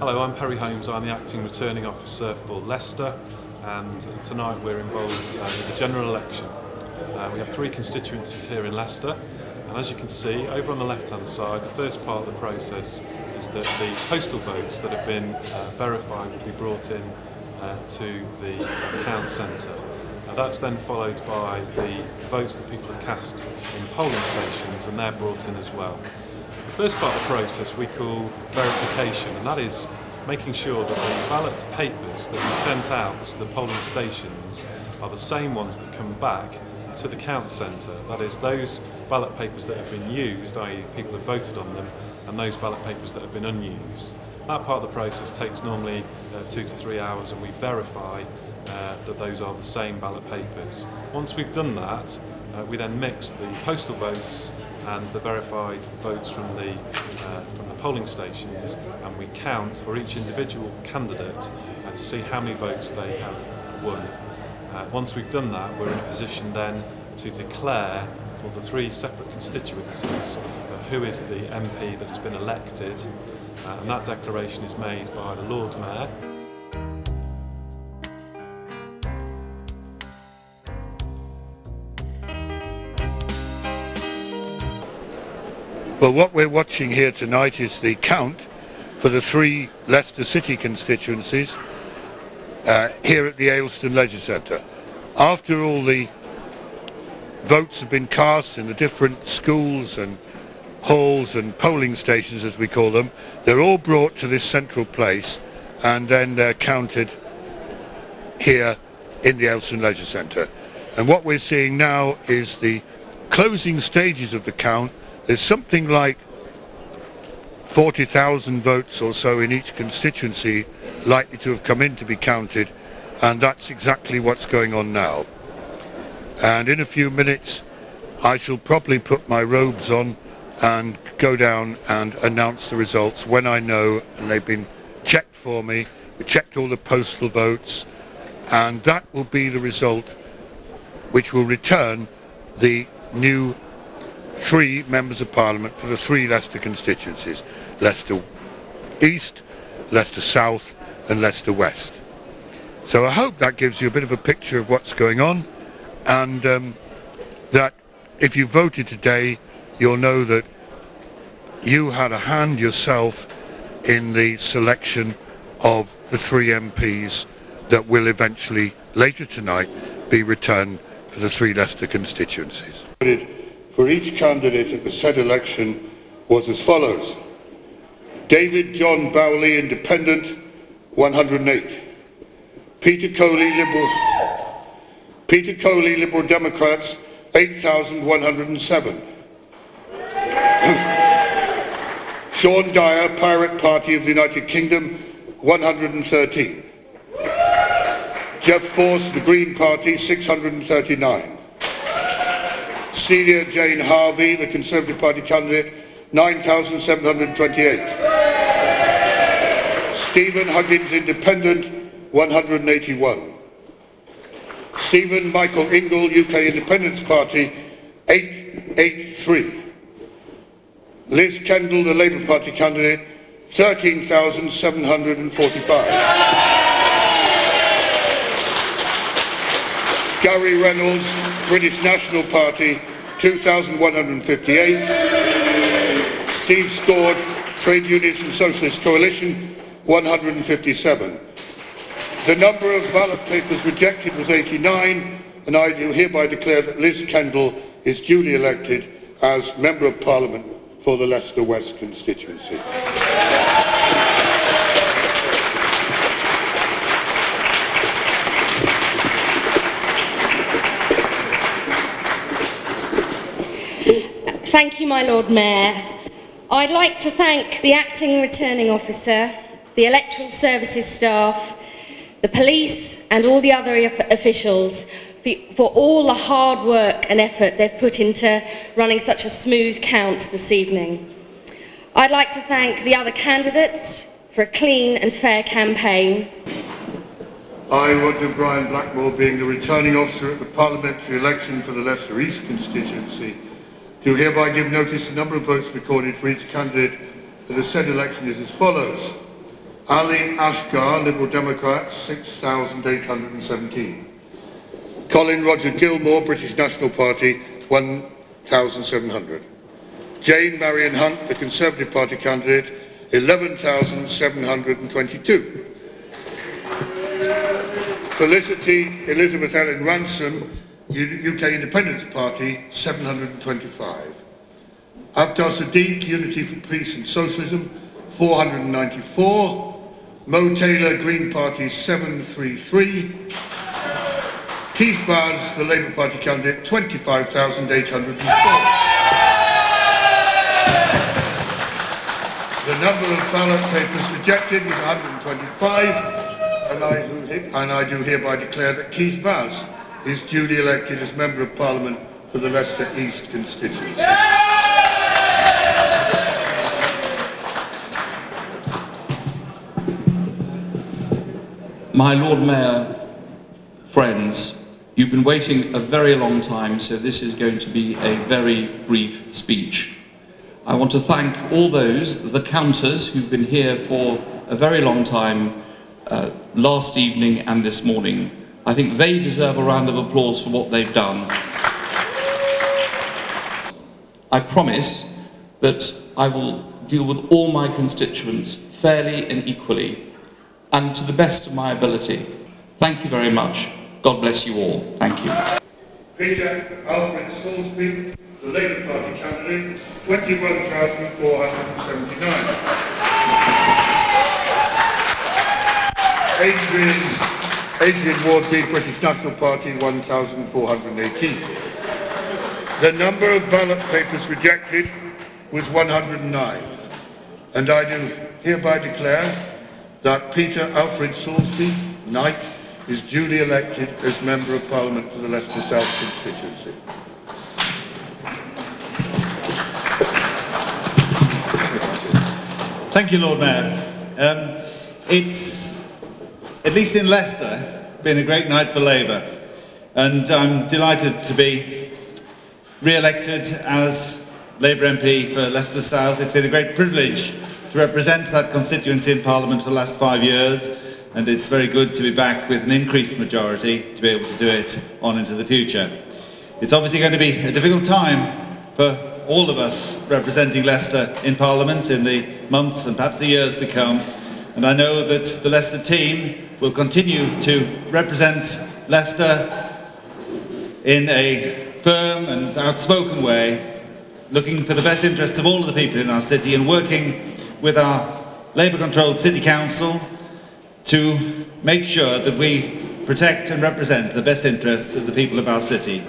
Hello, I'm Perry Holmes. I'm the Acting Returning Officer for Leicester, and tonight we're involved with the general election. We have 3 constituencies here in Leicester, and as you can see over on the left hand side, the first part of the process is that the postal votes that have been verified will be brought in to the count centre. That's then followed by the votes that people have cast in polling stations, and they're brought in as well. The first part of the process we call verification, and that is making sure that the ballot papers that we sent out to the polling stations are the same ones that come back to the count centre. That is, those ballot papers that have been used, i.e. people have voted on them, and those ballot papers that have been unused. That part of the process takes normally 2 to 3 hours, and we verify that those are the same ballot papers. Once we've done that, we then mix the postal votes and the verified votes from the polling stations, and we count for each individual candidate to see how many votes they have won. Once we've done that, we're in a position then to declare for the 3 separate constituencies who is the MP that has been elected, and that declaration is made by the Lord Mayor. Well, what we're watching here tonight is the count for the 3 Leicester City constituencies here at the Ayleston Leisure Centre. After all the votes have been cast in the different schools and halls and polling stations, as we call them, they're all brought to this central place, and then they're counted here in the Ayleston Leisure Centre. And what we're seeing now is the closing stages of the count. There's something like 40,000 votes or so in each constituency likely to have come in to be counted, and that's exactly what's going on now. And in a few minutes I shall probably put my robes on and go down and announce the results when I know, and they've been checked for me. We checked all the postal votes, and that will be the result which will return the new 3 members of Parliament for the 3 Leicester constituencies: Leicester East, Leicester South and Leicester West. So I hope that gives you a bit of a picture of what's going on, and that if you voted today, you'll know that you had a hand yourself in the selection of the 3 MPs that will eventually, later tonight, be returned for the 3 Leicester constituencies. For each candidate at the said election was as follows: David John Bowley, Independent, 108. Peter Coley, Liberal Democrats, 8,107. Sean Dyer, Pirate Party of the United Kingdom, 113. Jeff Force, the Green Party, 639. Celia Jane Harvey, the Conservative Party candidate, 9,728. Stephen Huggins, Independent, 181. Stephen Michael Ingle, UK Independence Party, 883. Liz Kendall, the Labour Party candidate, 13,745. Gary Reynolds, British National Party, 2,158. Steve Scord, Trade Unions and Socialist Coalition, 157. The number of ballot papers rejected was 89, and I do hereby declare that Liz Kendall is duly elected as Member of Parliament for the Leicester West constituency. Thank you, my Lord Mayor. I'd like to thank the Acting Returning Officer, the Electoral Services staff, the police and all the other officials for all the hard work and effort they've put into running such a smooth count this evening. I'd like to thank the other candidates for a clean and fair campaign. I, Roger Brian Blackmore, being the returning officer at the parliamentary election for the Leicester East constituency, do hereby give notice the number of votes recorded for each candidate for the said election is as follows: Ali Ashgar, Liberal Democrat, 6,817. Colin Roger Gilmore, British National Party, 1,700. Jane Marion Hunt, the Conservative Party candidate, 11,722. Felicity Elizabeth Ellen Ransom, UK Independence Party, 725. Abdul Sadiq, Unity for Peace and Socialism, 494. Mo Taylor, Green Party, 733. Keith Vaz, the Labour Party candidate, 25,804. The number of ballot papers rejected was 125, and I do hereby declare that Keith Vaz is duly elected as Member of Parliament for the Leicester East constituency. My Lord Mayor, friends, you've been waiting a very long time, so this is going to be a very brief speech. I want to thank all those, the counters, who've been here for a very long time, last evening and this morning. I think they deserve a round of applause for what they've done. I promise that I will deal with all my constituents fairly and equally, and to the best of my ability. Thank you very much. God bless you all. Thank you. Peter Alfred Salisbury, the Labour Party candidate, 21,479. Adrian Wardby, British National Party, 1,418. The number of ballot papers rejected was 109. And I do hereby declare that Peter Alfred Salisbury, Knight, is duly elected as Member of Parliament for the Leicester South constituency. Thank you, Lord Mayor. It's, at least in Leicester, been a great night for Labour, and I'm delighted to be re-elected as Labour MP for Leicester South. It's been a great privilege to represent that constituency in Parliament for the last 5 years, and it's very good to be back with an increased majority to be able to do it on into the future. It's obviously going to be a difficult time for all of us representing Leicester in Parliament in the months and perhaps the years to come, and I know that the Leicester team will continue to represent Leicester in a firm and outspoken way, looking for the best interests of all of the people in our city and working with our Labour-controlled City Council to make sure that we protect and represent the best interests of the people of our city.